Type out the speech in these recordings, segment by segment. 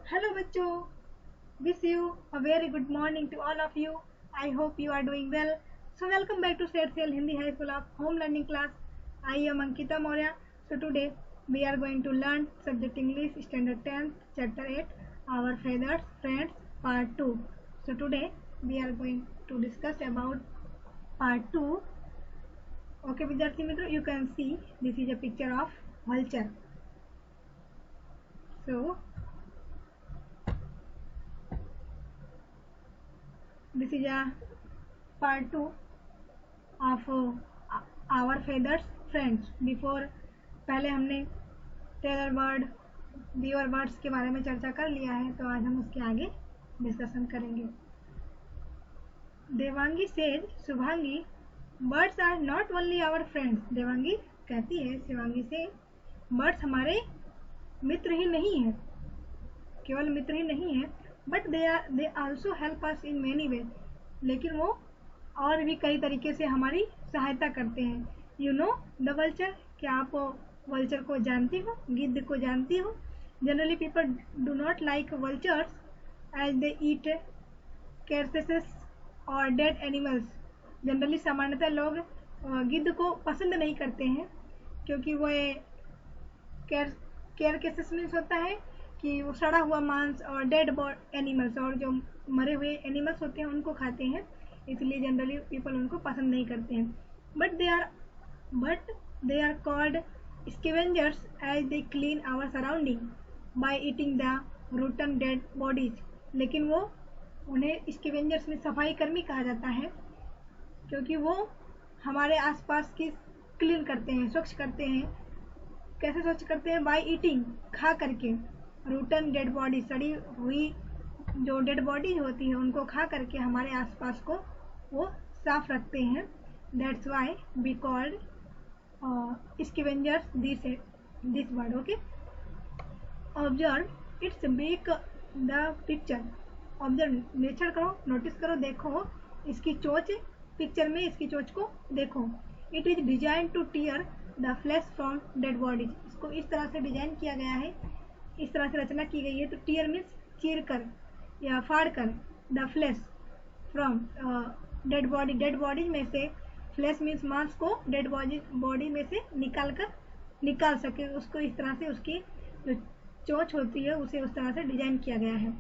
Hello बच्चों, wish you a very good morning to all of you. I hope you are doing well. So welcome back to State Sail Hindi High School of Home Learning class. I am Ankita Maurya. So today we are going to learn subject English Standard 10 Chapter 8 Our Feathers Friends Part 2. So today we are going to discuss about Part 2. Okay विद्यार्थी मित्रों, you can see this is a picture of vulture. So this is a part 2 of our feathers friends. Before पहले हमने tailor bird beaver birds के बारे में चर्चा कर लिया है, तो आज हम उसके आगे डिस्कशन करेंगे. Devangi says Shubhangi birds are not only our friends. Devangi कहती है शिवांगी से, बर्ड्स हमारे मित्र ही नहीं है, केवल मित्र ही नहीं है, but they also help us in many वे. लेकिन वो और भी कई तरीके से हमारी सहायता करते हैं. You know the vulture. क्या आप वल्चर को जानती हो, गिद्ध को जानती हो? Generally people do not like vultures as they eat carcasses और डेड एनिमल्स. जनरली सामान्यतः लोग गिद्ध को पसंद नहीं करते हैं, क्योंकि वो कैरकेसेस मीन्स होता है कि वो सड़ा हुआ मांस और डेड एनिमल्स और जो मरे हुए एनिमल्स होते हैं उनको खाते हैं, इसलिए जनरली पीपल उनको पसंद नहीं करते हैं. But they are called scavengers as they clean our surrounding by eating the rotten dead bodies. लेकिन वो उन्हें स्कैवेंजर्स में सफाई कर्मी कहा जाता है, क्योंकि वो हमारे आसपास की क्लीन करते हैं, स्वच्छ करते हैं. कैसे स्वच्छ करते हैं? बाय ईटिंग, खा करके, रूटन डेड बॉडी, सड़ी हुई जो डेड बॉडी होती है उनको खा करके हमारे आसपास को वो साफ रखते हैं. That's why we called scavengers this word. Okay, observe its make the picture. Observe निरीक्षण करो, नोटिस करो, देखो इसकी चोंच, पिक्चर में इसकी चोंच को देखो. It is design two tier the flash from dead bodies. इसको इस तरह से डिजाइन किया गया है, इस तरह से रचना की गई है. तो टीयर मीन्स चीर कर या फाड़ कर, the flash from dead body, dead body में से, फ्लैश मीन्स मांस को डेड बॉडी में से निकाल सके, उसको इस तरह से उसकी जो चोंच होती है उसे उस तरह से डिजाइन किया गया है.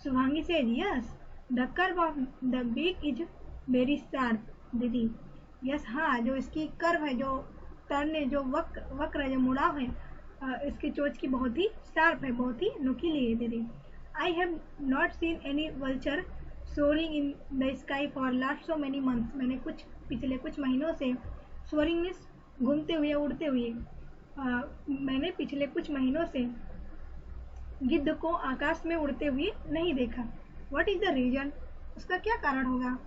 Shubhangi says yes the curve of the beak is very sharp. दीदी यस, हाँ, जो इसकी कर्व है, जो टर्न, जो वक्र है, जो मुड़ाव है, इसकी चोंच की बहुत ही शार्प है, बहुत ही नुकीली है. दीदी I have not seen any vulture soaring in the sky for last so many months. मैंने पिछले कुछ महीनों से, सोरिंग मीन्स घूमते हुए, उड़ते हुए, मैंने पिछले कुछ महीनों से गिद्ध को आकाश में उड़ते हुए नहीं देखा. What is the reason. उसका क्या कारण होगा?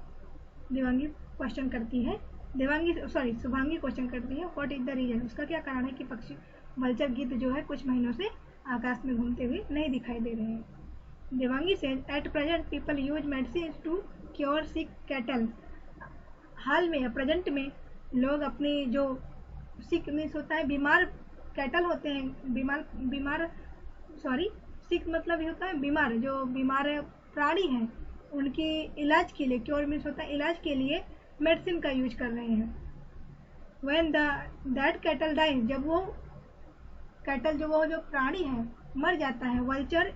देवांगी क्वेश्चन करती है, शुभांगी क्वेश्चन करती है, व्हाट इज द रीजन. उसका क्या कारण है कि पक्षी वल्चर गिद्ध जो है कुछ महीनों से आकाश में घूमते हुए नहीं दिखाई दे रहे हैं. Devangi says at present people use medicine to cure sick cattle. हाल में या प्रेजेंट में लोग अपनी जो सिक मीन्स होता है बीमार, कैटल होते हैं सिक मतलब ये होता है बीमार, जो बीमार प्राणी हैं उनकी इलाज के लिए, क्योर मीन्स होता है इलाज के लिए मेडिसिन का यूज कर रहे हैं. व्हेन दैट कैटल डाइज, जब वो कैटल जो प्राणी है मर जाता है, वल्चर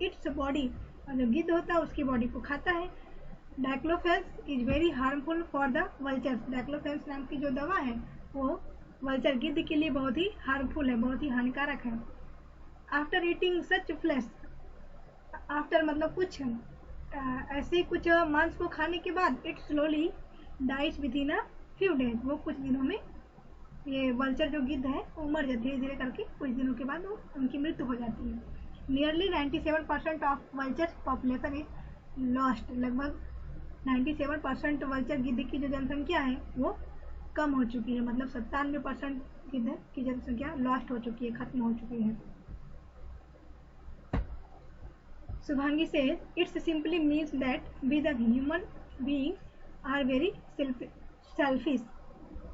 इट्स बॉडी, और जो गिद्ध होता है उसकी बॉडी को खाता है. Diclofenac is very harmful for the vultures. Diclofenac नाम की जो दवा है वो वल्चर गिद्ध के लिए बहुत ही हार्मफुल है, बहुत ही हानिकारक है. After eating such flesh, after मतलब कुछ, ऐसे कुछ मांस को खाने के बाद, it slowly dies within a few days. वो कुछ दिनों में, ये वल्चर जो गिद्ध है वो मर जाती है, धीरे धीरे करके कुछ दिनों के बाद वो उनकी मृत्यु हो जाती है. Nearly 97% of vulture population is lost. लगभग 97% वल्चर गिद्ध की जो जनसंख्या है वो कम हो चुकी है, मतलब 97% गिद्ध की जनसंख्या लॉस्ट हो चुकी है, खत्म हो चुकी है. Shubhangi says it simply means that we the human beings are very selfish.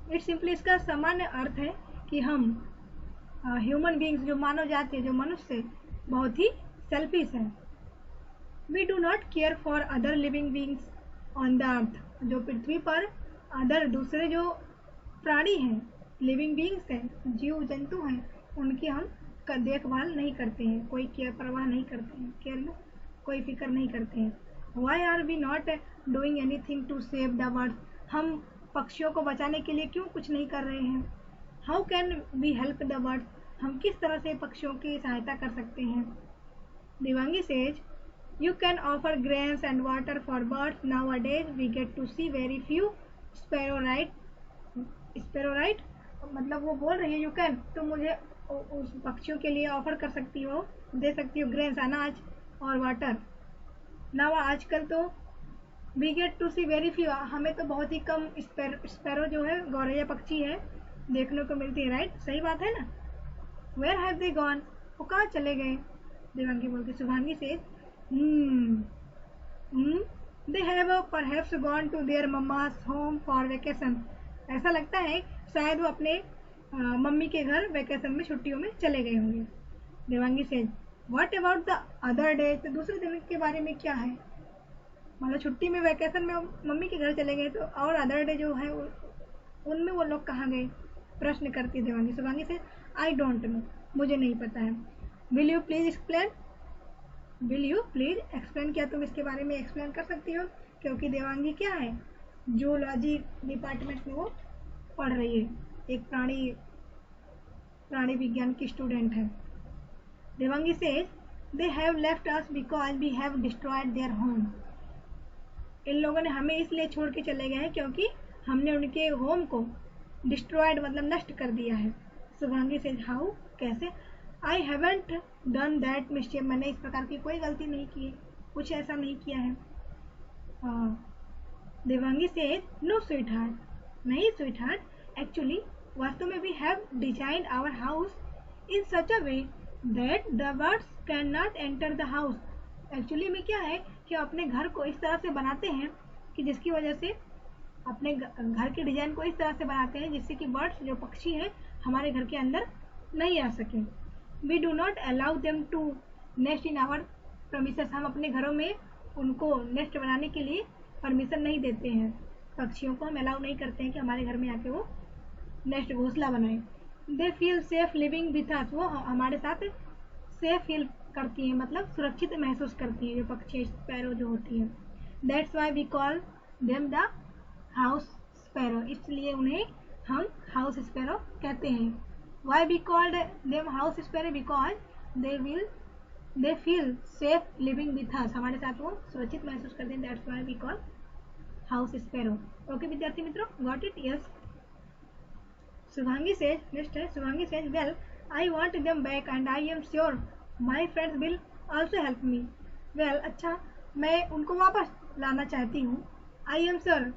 It simply इसका सामान्य अर्थ है कि हम ह्यूमन बींग्स, जो मानव जाति है, जो मनुष्य बहुत ही सेल्फिश है। We do not care for other living beings on the earth, जो पृथ्वी पर अदर दूसरे जो प्राणी हैं, लिविंग बींग्स हैं, जीव जंतु हैं, उनकी हम देखभाल नहीं करते हैं, कोई केयर परवाह नहीं करते हैं, केयर में कोई फिक्र नहीं करते हैं। Why are we not doing anything to save the birds, हम पक्षियों को बचाने के लिए क्यों कुछ नहीं कर रहे हैं। How can we help the birds, हम किस तरह से पक्षियों की सहायता कर सकते हैं। Devangi says, you can offer grains and water for birds. Nowadays we get to see very few sparrow, right? मतलब वो बोल रही है यू कैन, तो मुझे उस पक्षियों के लिए ऑफर कर सकती हो, दे सकती हो ग्रेन्स, अनाज और वाटर। ना आजकल तो we get to see very few, हमें तो बहुत ही कम स्पैरो जो है गौरैया पक्षी है देखने को मिलती है, राइट? सही बात है ना। वेयर हैव दे गॉन, वो कहाँ चले गए। देवांगी बोलती, शुभांगी से they have perhaps gone to their mama's home for vacation, ऐसा लगता है शायद वो अपने मम्मी के घर वेकेशन में छुट्टियों में चले गए होंगे। Devangi says, what about the other day, तो दूसरे दिन के बारे में क्या है, मतलब छुट्टी में वेकेशन में मम्मी के घर चले गए, तो और अदर डे जो है उनमें वो लोग कहाँ गए, प्रश्न करती है Devangi. Shubhangi says, I don't know, मुझे नहीं पता है। विल यू प्लीज एक्सप्लेन, क्या तुम इसके बारे में एक्सप्लेन कर सकती हो, क्योंकि देवांगी क्या है, जूलॉजी डिपार्टमेंट में वो पढ़ रही है, एक प्राणी विज्ञान की स्टूडेंट है। Devangi says, they have left us because we have destroyed their home, इन लोगों ने हमें इसलिए छोड़ के चले गए हैं क्योंकि हमने उनके होम को डिस्ट्रॉयड मतलब नष्ट कर दिया है। शुभांगी सेज, हाउ, कैसे। I haven't done that mistake, मैंने इस प्रकार की कोई गलती नहीं की है, कुछ ऐसा नहीं किया है। Devangi says, no sweetheart, नहीं स्वीट हार्ट, एक्चुअली वास्तव में we have designed our house in such a way that the birds can not enter the house, actually में क्या है कि अपने घर को इस तरह से बनाते हैं कि जिसकी वजह से अपने घर के डिजाइन को इस तरह से बनाते हैं जिससे कि बर्ड्स जो पक्षी हैं हमारे घर के अंदर नहीं आ सके। We do not allow them to nest in our premises, हम अपने घरों में उनको नेस्ट बनाने के लिए परमिशन नहीं देते हैं, पक्षियों को हम अलाउ नहीं करते हैं कि हमारे घर में आके वो नेस्ट घोंसला बनाए। दे फील सेफ लिविंग विथ अस, वो हमारे साथ सेफ फील करती हैं, मतलब सुरक्षित महसूस करती हैं जो पक्षी स्पैरो जो होती हैं। That's why we call them the house sparrow, इसलिए उन्हें हम हाउस स्पैरो कहते हैं। Why we called them house sparrow, because they feel safe living with us, हमारे साथ वो सुरक्षित महसूस करते हैं, that's why we call house sparrow. Okay विद्यार्थी मित्रों, got it? Yes. Shubhangi says, next है Shubhangi says, well I want them back and I am sure my friends will also help me. Well, अच्छा, मैं उनको वापस लाना चाहती हूँ, आई एम श्योर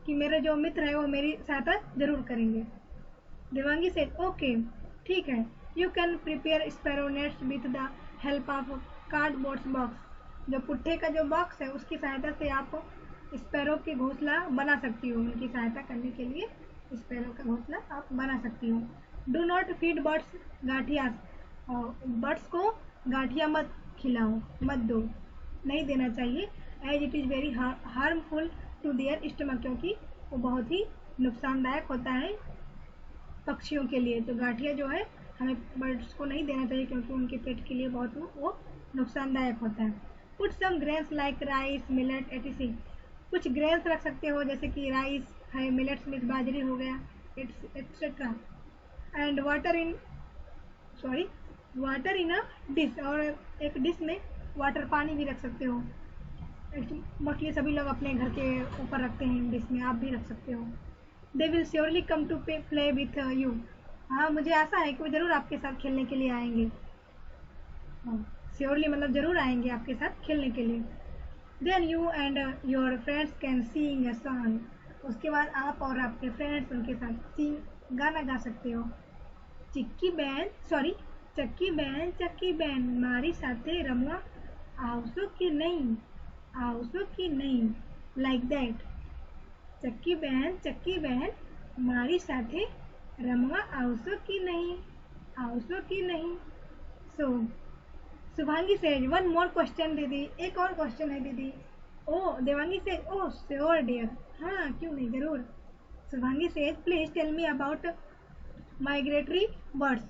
कि मेरे जो मित्र है वो मेरी सहायता जरूर करेंगे। देवांगी सेज, ओके, ठीक है, you can prepare sparrow nets with the help of cardboard box, जो पुट्ठे का जो बॉक्स है उसकी सहायता से आप स्पैरो के घोंसला बना सकती हो, उनकी सहायता करने के लिए स्पैरो का घोंसला आप बना सकती हो। Do not feed birds gathiya, birds को गाठिया मत खिलाओ, मत दो, नहीं देना चाहिए, as it is very harmful to their stomach, क्योंकि वो बहुत ही नुकसानदायक होता है पक्षियों के लिए, तो गाठिया जो है हमें बर्ड्स को नहीं देना चाहिए क्योंकि उनके पेट के लिए बहुत वो नुकसानदायक होता है। Put some grains like rice, millet etc, कुछ ग्रेन्स रख सकते हो जैसे कि राइस है, मिलेट्स में बाजरी हो गया, etcetera, and water in a dish, और एक डिश में वाटर पानी भी रख सकते हो, मोस्टली सभी लोग अपने घर के ऊपर रखते हैं डिश में, आप भी रख सकते हो। They will surely come to play with you, हाँ मुझे आशा है कि वो जरूर आपके साथ खेलने के लिए आएंगे, श्योरली मतलब जरूर आएंगे आपके साथ खेलने के लिए। Then you and your friends can sing a song, उसके बाद आप और आपके फ्रेंड्स उनके साथ गाना गा सकते हो। चक्की बैन मारी साथे रमवा आवसो कि नहीं, लाइक दैट, चक्की बहन मारी साथे रमवा आवसो कि नहीं, Shubhangi says one more question दीदी, एक और क्वेश्चन है दीदी। Oh Devangi says oh sure dear, हाँ क्यों नहीं, जरूर। Shubhangi says please tell me about migratory birds.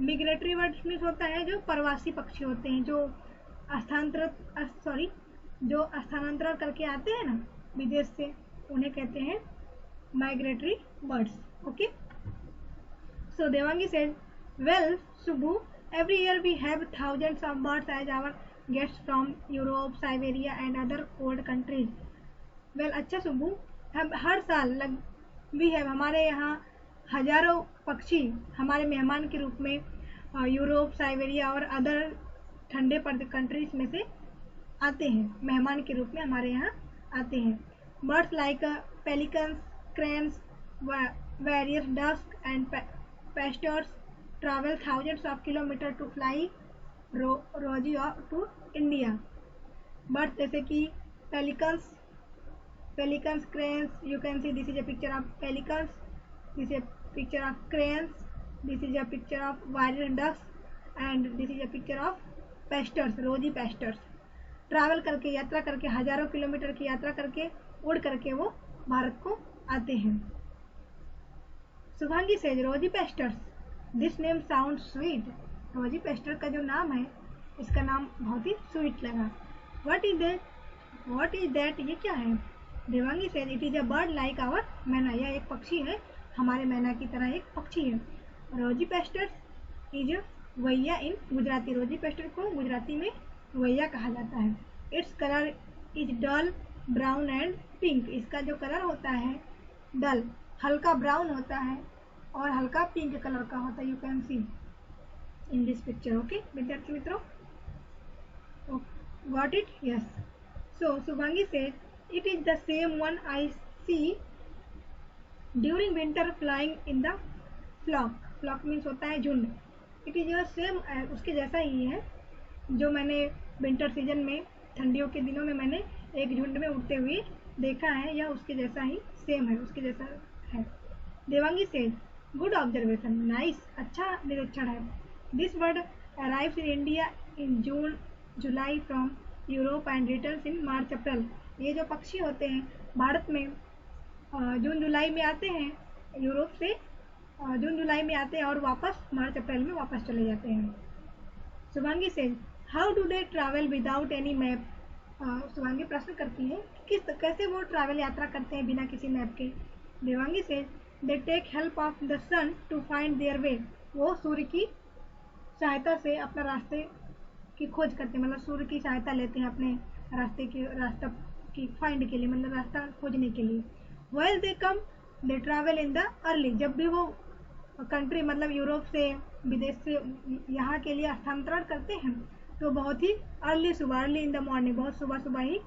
Migratory birds means होता है जो प्रवासी पक्षी होते हैं, जो स्थानांतरण करके आते हैं ना विदेश से, उन्हें कहते हैं migratory birds. Okay, so Devangi says well Shubhu, every year we have thousands of birds as our guests from Europe, Siberia and other cold countries. Well, अच्छा शुभू, हम हर साल we have हमारे यहाँ हजारों पक्षी हमारे मेहमान के रूप में यूरोप, साइबेरिया और अदर ठंडे कंट्रीज में से आते हैं, मेहमान के रूप में हमारे यहाँ आते हैं। Birds like pelicans, cranes, various डस्क and pastors travel thousands of kilometers to fly roji to India. Birds जैसे कि pelicans, cranes, you can see this is a picture of pelicans, this is a picture of cranes, this is a picture of various ducks and this is a picture of pastors, roji pastors. Travel करके, यात्रा करके, हजारों kilometre की यात्रा करके, उड़ करके वो भारत को आते हैं। Shubhangi says rosy pastors, this name sound sweet. Rosy pastor का जो नाम है, इसका नाम बहुत ही स्वीट लगा। व्हाट इज दैट, ये क्या है? Devangi says it is a bird like our myna, यह एक पक्षी है, हमारे मैना की तरह एक पक्षी है। रोजी पेस्टर इज वैया इन गुजराती, रोजी पेस्टर को गुजराती में वैया कहा जाता है। Its colour is dull brown and pink, इसका जो कलर होता है डल, हल्का ब्राउन होता है और हल्का पिंक कलर का होता है। You can see in this picture. Okay विद्यार्थी मित्रों, got it? Yes. So Shubhangi said it is the same one I see during winter flying in the flock, flock means होता है झुंड। इट इज सेम, उसके जैसा ही है जो मैंने विंटर सीजन में, ठंडियों के दिनों में मैंने एक झुंड में उड़ते हुए देखा है, या उसके जैसा ही सेम है, उसके जैसा है। Devangi said good observation, nice, अच्छा निरीक्षण है। This bird arrives in India in June July from Europe and returns in March April. ये जो पक्षी होते हैं भारत में जून जुलाई में आते हैं, यूरोप से जून जुलाई में आते हैं और वापस मार्च अप्रैल में वापस चले जाते हैं। Shubhangi says how do they travel without any map. Shubhangi प्रश्न करती है कैसे वो ट्रैवल यात्रा करते हैं बिना किसी मैप के। Devangi says they take help of the sun to find their way, वो सूर्य की सहायता से अपना रास्ते की खोज करते हैं, मतलब सूर्य की सहायता लेते हैं अपने रास्ता की फाइंड के लिए, मतलब रास्ता खोजने के लिए। While they come they travel in the early, जब भी वो कंट्री मतलब यूरोप से, विदेश से यहाँ के लिए स्थानांतरण करते हैं तो बहुत ही अर्ली सुबह, अर्ली इन द मॉर्निंग, बहुत सुबह सुबह ही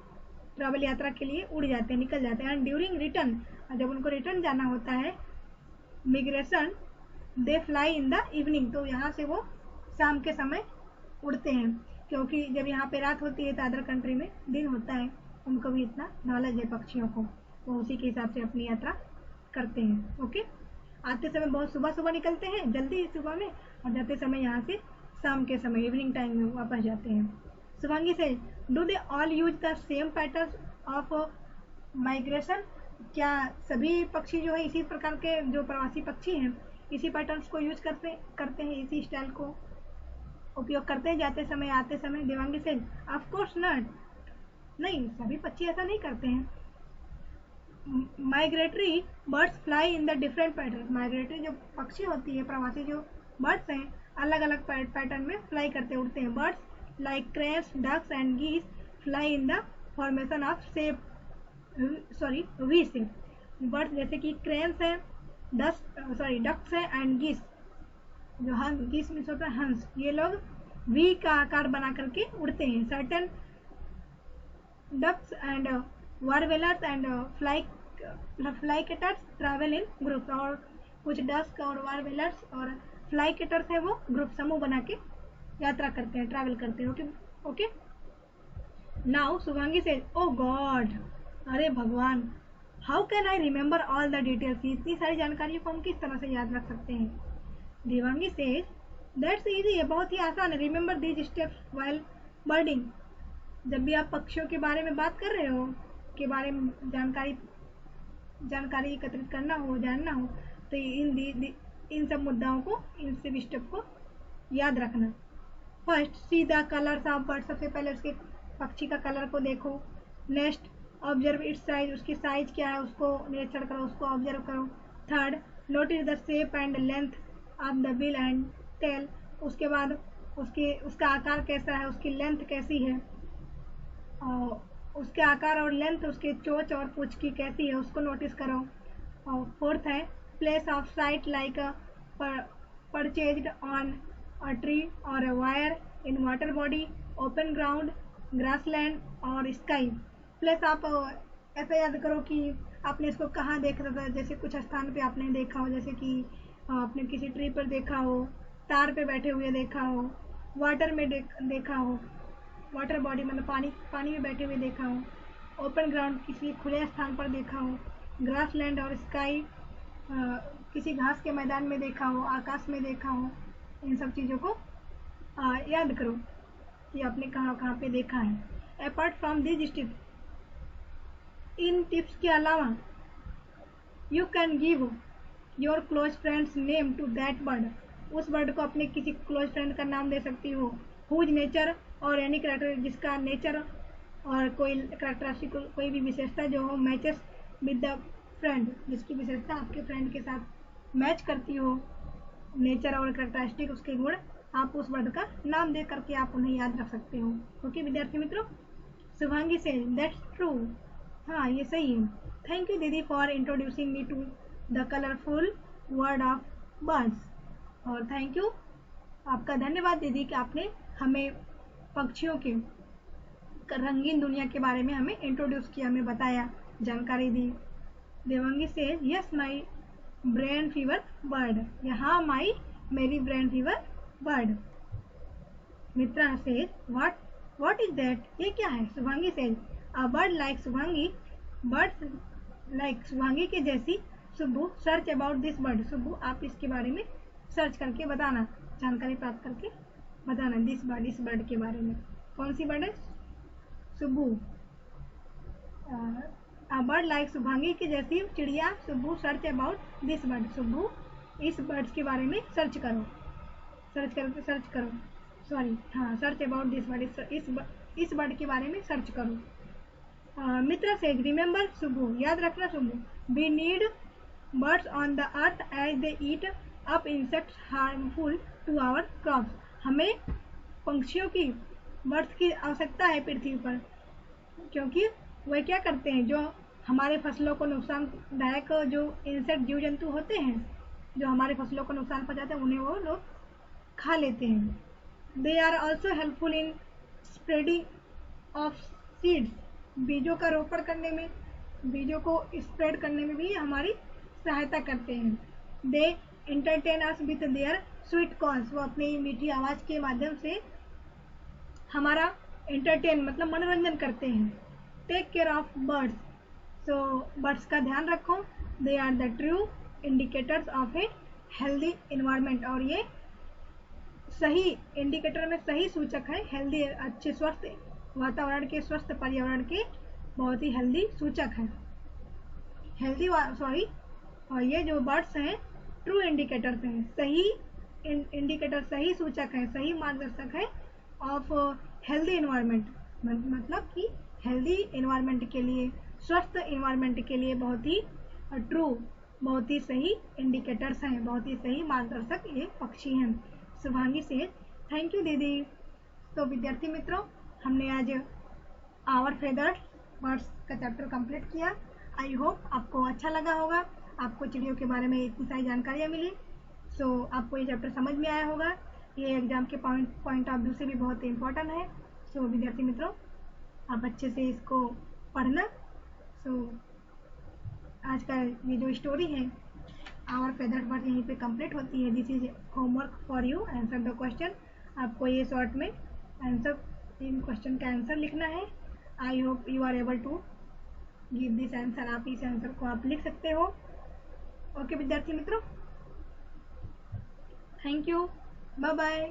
ट्रैवल यात्रा के लिए उड़ जाते हैं, निकल जाते हैं। एंड ड्यूरिंग रिटर्न, जब उनको रिटर्न जाना होता है migration, they fly in the evening, तो यहाँ से वो शाम के समय उड़ते हैं, क्योंकि जब यहाँ पे रात होती है तो अदर कंट्री में दिन होता है। उनको भी इतना नॉलेज है पक्षियों को, वो उसी के हिसाब से अपनी यात्रा करते हैं। ओके, आते समय बहुत सुबह सुबह निकलते हैं, जल्दी सुबह में, और जाते समय यहाँ से शाम के समय इवनिंग टाइम में वापस जाते हैं। शुभांगी से do they all use the same pattern of migration, क्या सभी पक्षी जो है इसी प्रकार के, जो प्रवासी पक्षी हैं इसी पैटर्न्स को यूज करते हैं, इसी स्टाइल को उपयोग करते हैं जाते समय आते समय। देवांगी से ऑफ कोर्स नॉट, नहीं सभी पक्षी ऐसा नहीं करते हैं। Migratory birds fly in the different pattern, migratory जो पक्षी होती है, प्रवासी जो बर्ड्स हैं, अलग अलग पैटर्न में फ्लाई करते उड़ते हैं। Birds like cranes, ducks and geese fly in the formation of shape, sorry V shape. Birds जैसे कि क्रेन्स हैं, डक्स हैं एंड गीस, जो हंस, गीस मीन्स होता है हंस, ये लोग वी का आकार बना करके उड़ते हैं। Certain ducks and warblers and flycatchers travel in groups, और कुछ डस्क और वारवेलर्स और फ्लाईकेटर्स है वो ग्रुप समूह बना के यात्रा करते हैं, ट्रैवल करते हैं। ओके नाउ शुभांगी से ओ गॉड, अरे भगवान, how can I remember all the details, इतनी सारी जानकारियों को हम किस तरह से याद रख सकते हैं। देवांगी से दैट्स इजी है, बहुत ही आसान है। Remember these steps while birding. जब भी आप पक्षियों के बारे में बात कर रहे हो, के बारे में जानकारी एकत्रित करना हो, जानना हो, तो इन सब मुद्दाओं को, इन सब स्टेप को याद रखना। First, see the colours of bird. सबसे पहले उसके पक्षी का कलर को देखो। Next, observe its size. उसकी साइज क्या है उसको निरीक्षण करो, उसको ऑब्जर्व करो। Third, notice the shape and length of the bill and tail. उसके बाद उसका आकार कैसा है, उसकी लेंथ कैसी है, और उसके आकार और लेंथ, उसके चोंच और पूंछ की कैसी है, उसको नोटिस करो। और फोर्थ है, place of sight like perched on a tree or a wire, in water body, open ground, grassland or sky. Place आप ऐसा याद करो कि आपने इसको कहाँ देखा था। जैसे कुछ स्थान पे आपने देखा हो, जैसे कि आपने किसी ट्री पर देखा हो, तार पे बैठे हुए देखा हो, वाटर में देखा हो, वाटर बॉडी मतलब पानी में बैठे हुए देखा हो, ओपन ग्राउंड किसी खुले स्थान पर देखा हो, ग्रास लैंड और स्काई किसी घास के मैदान में देखा हो, आकाश में देखा हो। इन सब चीज़ों को याद करो कि आपने कहाँ कहाँ पे देखा है। अपार्ट फ्रॉम दिस टिप्स, इन टिप्स के अलावा you can give your close friend's name to that bird. उस बर्ड को अपने किसी क्लोज फ्रेंड का नाम दे सकती हो। हुज नेचर और एनी करेक्टर, जिसका नेचर और कोई करेक्टरिस्टिक, कोई भी विशेषता जो हो मैचेस विद द फ्रेंड, जिसकी विशेषता आपके फ्रेंड के साथ मैच करती हो, नेचर और करेक्टरिस्टिक, उसके गुण, आप उस बर्ड का नाम दे करके आप उन्हें याद रख सकते हो। ओके विद्यार्थी मित्रों, शुभांगी से दैट्स ट्रू। हाँ, ये सही है। थैंक यू दीदी for introducing me to the colourful world of birds. और थैंक यू, आपका धन्यवाद दीदी कि आपने हमें पक्षियों के रंगीन दुनिया के बारे में हमें इंट्रोड्यूस किया, हमें बताया, जानकारी दी। देवांगी से yes my brain fever bird. यहाँ माई मेरी ब्रेन फीवर बर्ड। मित्रा से व्हाट इज दैट, ये क्या है। शुभांगी से अ bird like Shubhangi, bird like Shubhangi के जैसी। Subbu search about this bird. Subbu आप इसके बारे में सर्च करके बताना, जानकारी प्राप्त करके बताना दिस बर्ड, इस बर्ड के बारे में। कौन सी बर्ड है। सुब्बू बर्ड लाइक शुभांगी की जैसी चिड़िया। Subbu search about this bird. Subbu इस बर्ड्स के बारे में सर्च करो, सर्च करो सॉरी, हाँ, सर्च अबाउट दिस बर्ड, इस बर्ड के बारे में सर्च करो। मित्रा से रिमेंबर सुब्बू, याद रखना Subbu, we need birds on the earth as they eat up insects harmful to our crops. हमें पंछियों की, बर्ड्स की आवश्यकता है पृथ्वी पर, क्योंकि वे क्या करते हैं, जो हमारे फसलों को नुकसानदायक जो इंसेक्ट जीव जंतु होते हैं, जो हमारे फसलों को नुकसान पहुंचाते हैं, उन्हें वो लोग खा लेते हैं। They are also helpful in spreading of seeds. बीजों का रोपण करने में, बीजों को स्प्रेड करने में भी हमारी सहायता करते हैं। They entertain us with their sweet calls. वो अपनी मीठी आवाज़ के माध्यम से हमारा एंटरटेन मतलब मनोरंजन करते हैं। Take care of birds. So birds का ध्यान रखो। They are the true indicators of a healthy environment. और ये सही इंडिकेटर में सही सूचक है हेल्दी, अच्छे स्वस्थ वातावरण के, स्वस्थ पर्यावरण के बहुत ही हेल्दी सूचक है। हेल्दी सॉरी, और ये जो बर्ड्स हैं ट्रू इंडिकेटर्स हैं, सही इंडिकेटर, सही सूचक है, सही मार्गदर्शक है ऑफ हेल्दी इन्वायरमेंट। मतलब कि हेल्दी इन्वायरमेंट के लिए, स्वस्थ इन्वायरमेंट के लिए बहुत ही ट्रू, बहुत ही सही इंडिकेटर्स हैं, बहुत ही सही मार्गदर्शक ये पक्षी हैं। शुभांगी से थैंक यू दीदी। तो विद्यार्थी मित्रों, हमने आज आवर फेदर्ड बर्ड्स का चैप्टर कंप्लीट किया। आई होप आपको अच्छा लगा होगा, आपको चिड़ियों के बारे में इतनी सारी जानकारियाँ मिली। सो आपको ये चैप्टर समझ में आया होगा। ये एग्जाम के पॉइंट ऑफ व्यू से भी बहुत इम्पोर्टेंट है। सो विद्यार्थी मित्रों, आप अच्छे से इसको पढ़ना। सो आज का ये जो स्टोरी है आवर फेदर्ड बर्ड यहीं पे कंप्लीट होती है। This is homework for you, answer the question. आपको ये शॉर्ट में आंसर, इन क्वेश्चन का आंसर लिखना है। I hope you are able to give this answer. आप इस आंसर को आप लिख सकते हो। ओके विद्यार्थी मित्रों, थैंक यू। Bye bye.